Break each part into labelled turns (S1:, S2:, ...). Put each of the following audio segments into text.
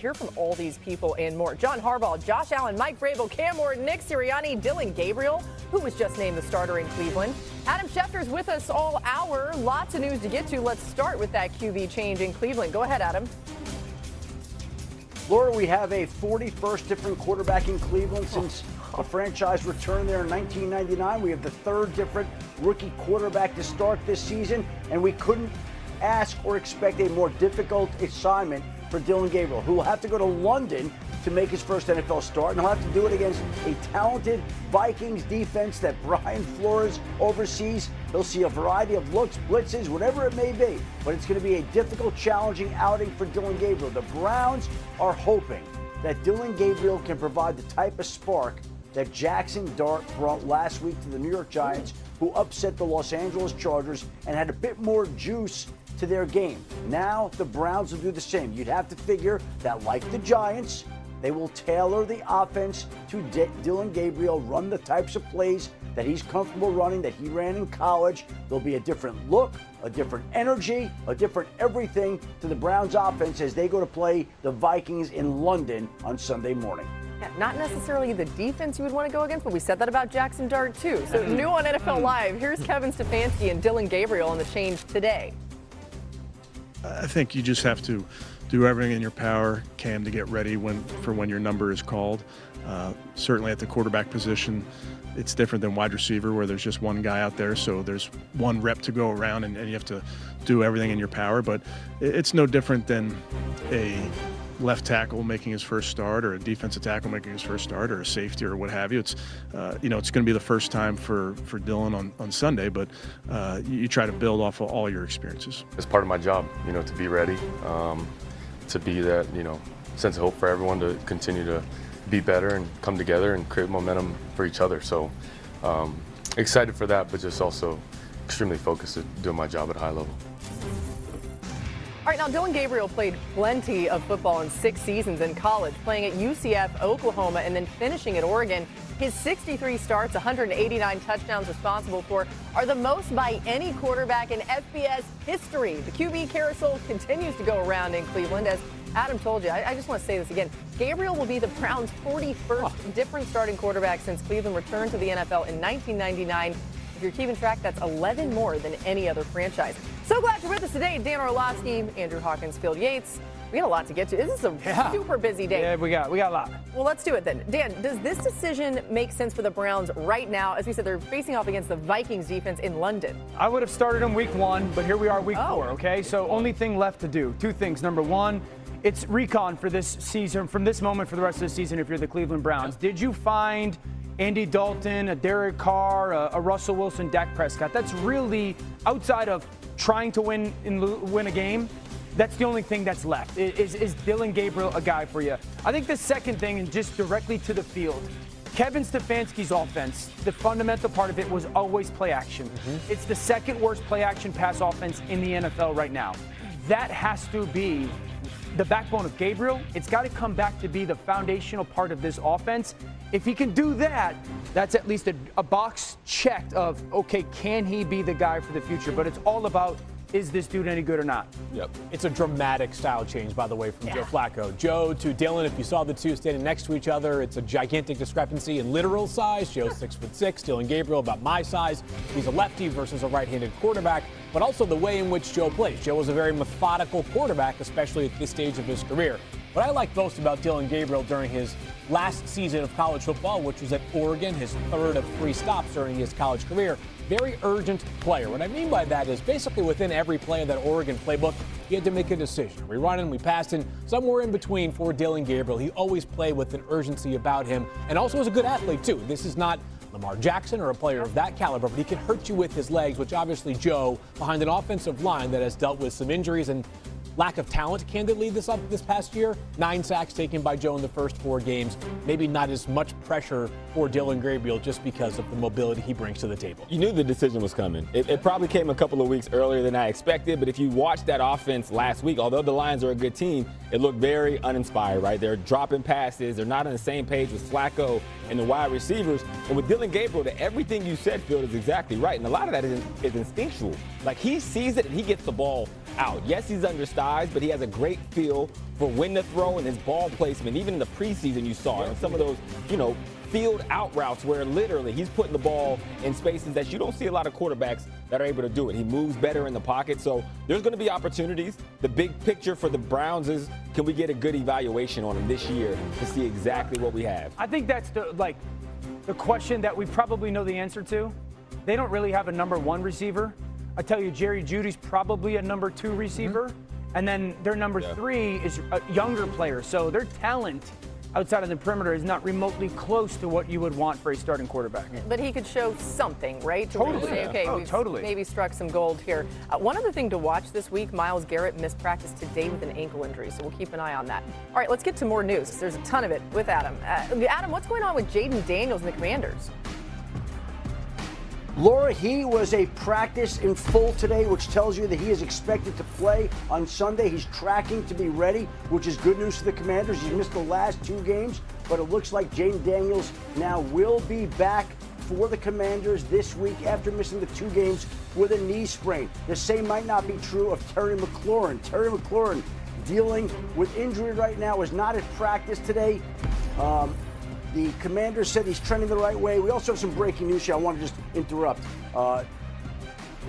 S1: to hear from all these people and more. John Harbaugh, Josh Allen, Mike Vrabel, Cam Ward, Nick Sirianni, Dillon Gabriel, who was just named the starter in Cleveland. Adam Schefter's with us all hour. Lots of news to get to. Let's start with that QB change in Cleveland. Go ahead, Adam.
S2: Laura, we have a 41st different quarterback in Cleveland since the franchise returned there in 1999. We have the third different rookie quarterback to start this season, and we couldn't ask or expect a more difficult assignment for Dillon Gabriel, who will have to go to London to make his first NFL start, and he'll have to do it against a talented Vikings defense that Brian Flores oversees. He'll see a variety of looks, blitzes, whatever it may be, but it's going to be a difficult, challenging outing for Dillon Gabriel. The Browns are hoping that Dillon Gabriel can provide the type of spark that Jackson Dart brought last week to the New York Giants, who upset the Los Angeles Chargers and had a bit more juice to their game. Now the Browns will do the same. You'd have to figure that, like the Giants, they will tailor the offense to Dillon Gabriel, run the types of plays that he's comfortable running, that he ran in college. There'll be a different look, a different energy, a different everything to the Browns offense as they go to play the Vikings in London on Sunday morning.
S1: Yeah, not necessarily the defense you would want to go against, but we said that about Jackson Dart too. So new on NFL Live, here's Kevin Stefanski and Dillon Gabriel on the change today.
S3: I think you just have to do everything in your power, Cam, to get ready for when your number is called. Certainly at the quarterback position, it's different than wide receiver where there's just one guy out there, so there's one rep to go around and you have to do everything in your power. But it's no different than a left tackle making his first start or a defensive tackle making his first start or a safety or what have you. It's it's going to be the first time for Dillon on Sunday, but you try to build off of all your experiences.
S4: It's part of my job, to be ready, to be that, sense of hope for everyone to continue to be better and come together and create momentum for each other. So excited for that, but just also extremely focused at doing my job at a high level.
S1: All right, now Dillon Gabriel played plenty of football in 6 seasons in college, playing at UCF, Oklahoma, and then finishing at Oregon. His 63 starts, 189 touchdowns responsible for, are the most by any quarterback in FBS history. The QB carousel continues to go around in Cleveland. As Adam told you, I just want to say this again. Gabriel will be the Browns' 41st different starting quarterback since Cleveland returned to the NFL in 1999. If you're keeping track, that's 11 more than any other franchise. So glad you're with us today. Dan Orlovsky, Andrew Hawkins, Phil Yates. We got a lot to get to. This is a super busy day.
S5: Yeah, we got a lot.
S1: Well, let's do it then. Dan, does this decision make sense for the Browns right now? As we said, they're facing off against the Vikings defense in London.
S5: I would have started them week 1, but here we are week 4, okay? So only thing left to do, 2 things. Number 1, it's recon for this season, from this moment for the rest of the season if you're the Cleveland Browns. Did you find Andy Dalton, a Derek Carr, a Russell Wilson, Dak Prescott? That's really, outside of trying to win a game, that's the only thing that's left. Is Dillon Gabriel a guy for you? I think the second thing, and just directly to the field, Kevin Stefanski's offense, the fundamental part of it was always play action. It's the second worst play action pass offense in the NFL right now. That has to be the backbone of Gabriel. It's got to come back to be the foundational part of this offense. If he can do that, that's at least a box checked of, okay, can he be the guy for the future? But it's all about, is this dude any good or not?
S6: Yep. It's a dramatic style change, by the way, from Joe Flacco. Joe to Dillon, if you saw the two standing next to each other, it's a gigantic discrepancy in literal size. Joe's 6'6", Dillon Gabriel about my size. He's a lefty versus a right-handed quarterback, but also the way in which Joe plays. Joe was a very methodical quarterback, especially at this stage of his career. What I liked most about Dillon Gabriel during his last season of college football, which was at Oregon, his third of 3 stops during his college career, very urgent player. What I mean by that is basically within every play of that Oregon playbook, he had to make a decision. We run in, we pass in, somewhere in between for Dillon Gabriel. He always played with an urgency about him, and also was a good athlete too. This is not Lamar Jackson or a player of that caliber, but he can hurt you with his legs, which obviously Joe, behind an offensive line that has dealt with some injuries and lack of talent, candidly, this past year. 9 sacks taken by Joe in the first 4 games. Maybe not as much pressure for Dillon Gabriel just because of the mobility he brings to the table.
S7: You knew the decision was coming. It probably came a couple of weeks earlier than I expected, but if you watched that offense last week, although the Lions are a good team, it looked very uninspired, right? They're dropping passes. They're not on the same page with Flacco and the wide receivers. And with Dillon Gabriel, everything you said, Phil, is exactly right. And a lot of that is instinctual. Like, he sees it and he gets the ball out. Yes, he's undersized. eyes, but he has a great feel for when to throw and his ball placement. Even in the preseason, you saw it. And some of those, field out routes where literally he's putting the ball in spaces that you don't see a lot of quarterbacks that are able to do it. He moves better in the pocket. So there's going to be opportunities. The big picture for the Browns is, can we get a good evaluation on him this year to see exactly what we have?
S5: I think that's the question that we probably know the answer to. They don't really have a number one receiver. I tell you, Jerry Jeudy's probably a number two receiver. And then their number three is a younger player. So their talent outside of the perimeter is not remotely close to what you would want for a starting quarterback.
S1: But he could show something, right?
S5: Totally.
S1: Say, okay, we've
S5: totally.
S1: maybe struck some gold here. One other thing to watch this week, Myles Garrett missed practice today with an ankle injury, so we'll keep an eye on that. All right, let's get to more news. There's a ton of it with Adam. Adam, what's going on with Jayden Daniels and the Commanders?
S2: Laura, he was a practice in full today, which tells you that he is expected to play on Sunday. He's tracking to be ready, which is good news for the Commanders. He's missed the last 2 games, but it looks like Jayden Daniels now will be back for the Commanders this week after missing the 2 games with a knee sprain. The same might not be true of Terry McLaurin. Terry McLaurin dealing with injury right now, is not at practice today. The Commanders said he's trending the right way. We also have some breaking news here. I want to just interrupt.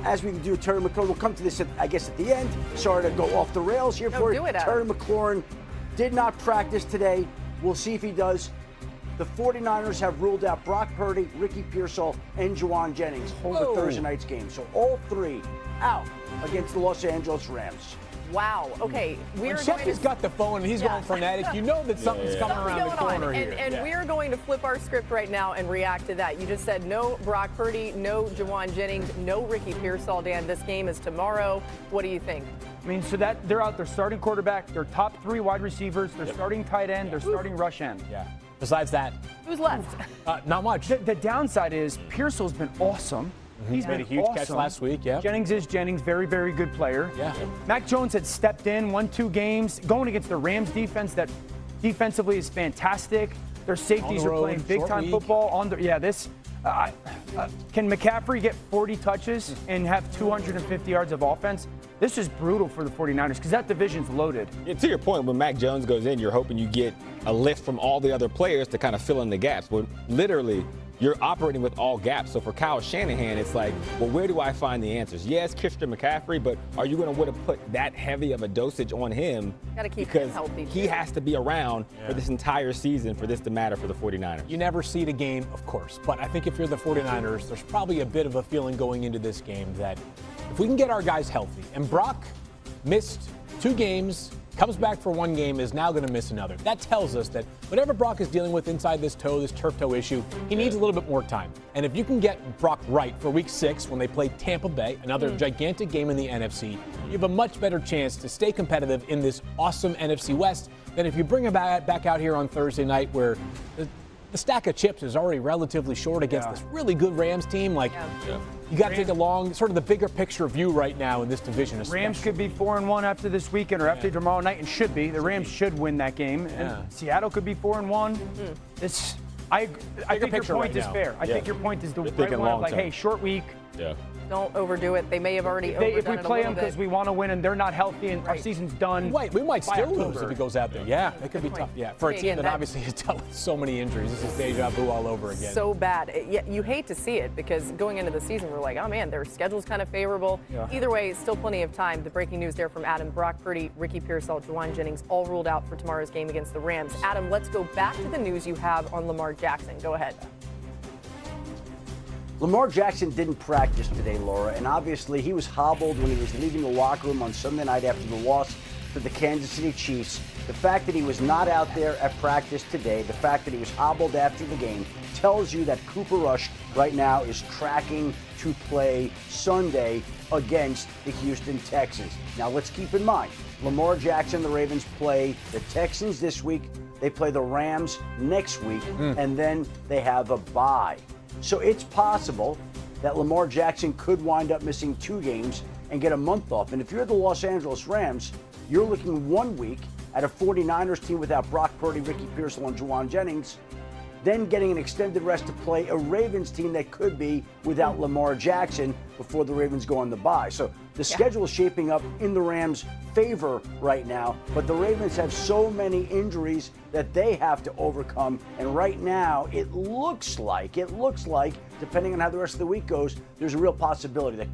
S2: As we do Terry McLaurin, we'll come to this, at the end. Sorry to go off the rails here for you. Terry McLaurin did not practice today. We'll see if he does. The 49ers have ruled out Brock Purdy, Ricky Pearsall, and Jauan Jennings over Thursday night's game. So all 3 out against the Los Angeles Rams.
S1: Wow. Okay.
S6: Chef has got the phone and he's going frenetic. You know that something's coming around the corner here.
S1: And we're going to flip our script right now and react to that. You just said no Brock Purdy, no Jauan Jennings, no Ricky Pearsall. Dan, this game is tomorrow. What do you think?
S5: I mean, so that they're out their starting quarterback, their top 3 wide receivers, their starting tight end, their starting rush end.
S6: Yeah. Besides that,
S1: who's left?
S6: Not much.
S5: The downside is Pearsall's been awesome.
S6: He's made a huge catch last week, yeah.
S5: Jennings is Jennings, very, very good player.
S6: Yeah.
S5: Mac Jones had stepped in, won 2 games, going against the Rams defense that defensively is fantastic. Their safeties are playing big-time football. Can McCaffrey get 40 touches and have 250 yards of offense? This is brutal for the 49ers because that division's loaded.
S7: Yeah, to your point, when Mac Jones goes in, you're hoping you get a lift from all the other players to kind of fill in the gaps. But literally, you're operating with all gaps. So for Kyle Shanahan, it's like, well, where do I find the answers? Yes, Christian McCaffrey, but are you going to want to put that heavy of a dosage on him?
S1: Got to keep him healthy.
S7: He has to be around for this entire season for this to matter for the 49ers.
S6: You never see the game, of course, but I think if you're the 49ers, there's probably a bit of a feeling going into this game that if we can get our guys healthy, and Brock missed 2 games, comes back for 1 game, is now going to miss another. That tells us that whatever Brock is dealing with inside this turf toe issue, he needs a little bit more time. And if you can get Brock right for week 6 when they play Tampa Bay, another gigantic game in the NFC, you have a much better chance to stay competitive in this awesome NFC West than if you bring him back out here on Thursday night where the stack of chips is already relatively short against this really good Rams team. You got to take a long, sort of the bigger picture view right now in this division. Especially.
S5: Rams could be 4-1 after this weekend or after tomorrow night, and should be. The Rams should win that game. And Seattle could be 4-1. I think your point is fair. I think your point is the right one. Like, hey, short week.
S7: Yeah.
S1: Don't overdo it. They may have already overdone it a little bit.
S5: If we play them because we want to win and they're not healthy and our season's done.
S6: We might still lose if he goes out there. Yeah, it could be tough. Yeah, for a team that obviously has dealt with so many injuries. This is deja vu all over again.
S1: So bad. You hate to see it because going into the season, we're like, oh man, their schedule's kind of favorable. Yeah. Either way, still plenty of time. The breaking news there from Adam: Brock Purdy, Ricky Pearsall, Jauan Jennings, all ruled out for tomorrow's game against the Rams. Adam, let's go back to the news you have on Lamar Jackson. Go ahead.
S2: Lamar Jackson didn't practice today, Laura, and obviously he was hobbled when he was leaving the locker room on Sunday night after the loss to the Kansas City Chiefs. The fact that he was not out there at practice today, the fact that he was hobbled after the game, tells you that Cooper Rush right now is tracking to play Sunday against the Houston Texans. Now let's keep in mind, Lamar Jackson, the Ravens play the Texans this week, they play the Rams next week, and then they have a bye. So it's possible that Lamar Jackson could wind up missing 2 games and get a month off. And if you're the Los Angeles Rams, you're looking 1 week at a 49ers team without Brock Purdy, Ricky Pearsall, and Jauan Jennings. then getting an extended rest to play a Ravens team that could be without Lamar Jackson before the Ravens go on the bye. So the schedule is shaping up in the Rams' favor right now, but the Ravens have so many injuries that they have to overcome. And right now, it looks like, depending on how the rest of the week goes, there's a real possibility that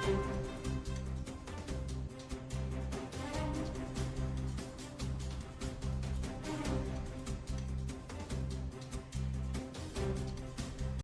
S2: you